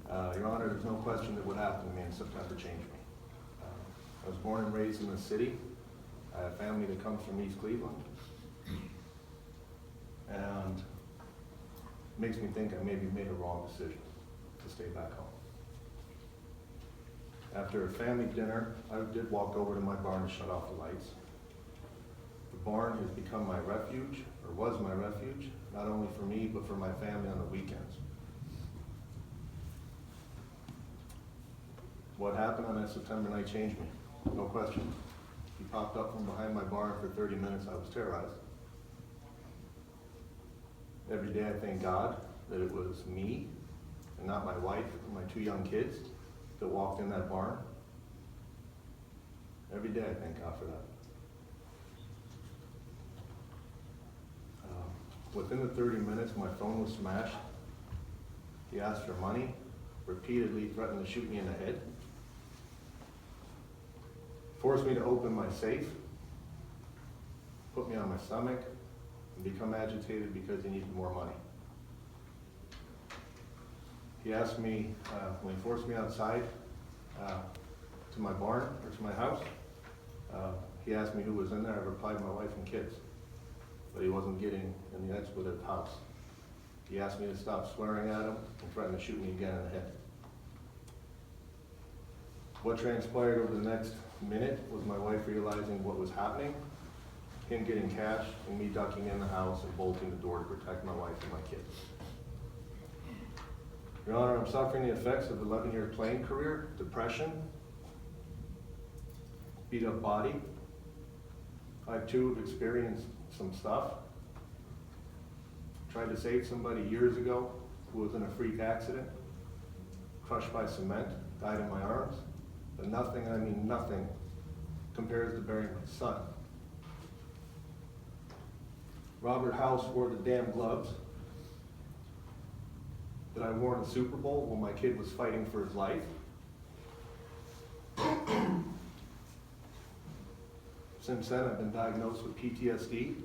Your Honor, there's no question that what happened to me in September changed me. I was born and raised in the city. I have family that comes from East Cleveland. And it makes me think I maybe made a wrong decision to stay back home. After a family dinner, I did walk over to my barn to shut off the lights. The barn has become my refuge, or was my refuge, not only for me, but for my family on the weekends. What happened on that September night changed me, no question. He popped up from behind my barn for 30 minutes, I was terrorized. Every day I thank God that it was me and not my wife and my 2 young kids that walked in that barn. Every day I thank God for that. Within the 30 minutes, my phone was smashed. He asked for money, repeatedly threatened to shoot me in the head, forced me to open my safe, put me on my stomach, and become agitated because he needed more money. He asked me, when he forced me outside to my barn, or to my house, he asked me who was in there. I replied, my wife and kids. But he wasn't getting in the expletive house. He asked me to stop swearing at him and threatened to shoot me again in the head. What transpired over the next minute was my wife realizing what was happening, him getting cash, and me ducking in the house and bolting the door to protect my wife and my kids. Your Honor, I'm suffering the effects of an 11-year playing career, depression, beat up body. I too have experienced some stuff. Tried to save somebody years ago who was in a freak accident, crushed by cement, died in my arms. But nothing, and I mean nothing, compares to burying my son. Robert House wore the damn gloves that I wore in the Super Bowl when my kid was fighting for his life. Since then, I've been diagnosed with PTSD,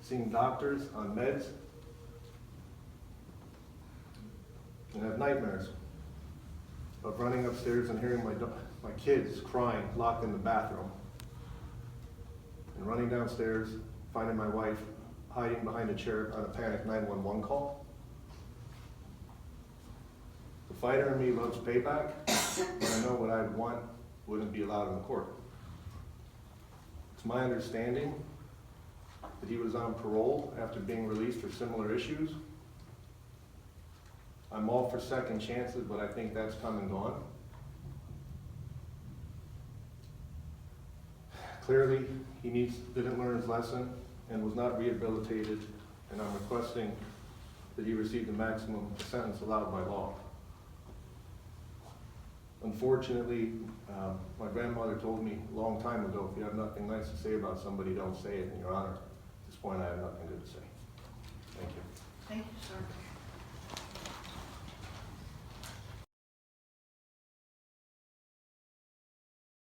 seeing doctors on meds, and have nightmares of running upstairs and hearing my kids crying, locked in the bathroom, and running downstairs, finding my wife hiding behind a chair on a panic 911 call. The fighter in me loves payback, but I know what I would want wouldn't be allowed in the court. It's my understanding that he was on parole after being released for similar issues. I'm all for second chances, but I think that's come and gone. Clearly, he didn't learn his lesson and was not rehabilitated, and I'm requesting that he receive the maximum sentence allowed by law. Unfortunately, my grandmother told me a long time ago, if you have nothing nice to say about somebody, don't say it. And Your Honor, at this point I have nothing good to say.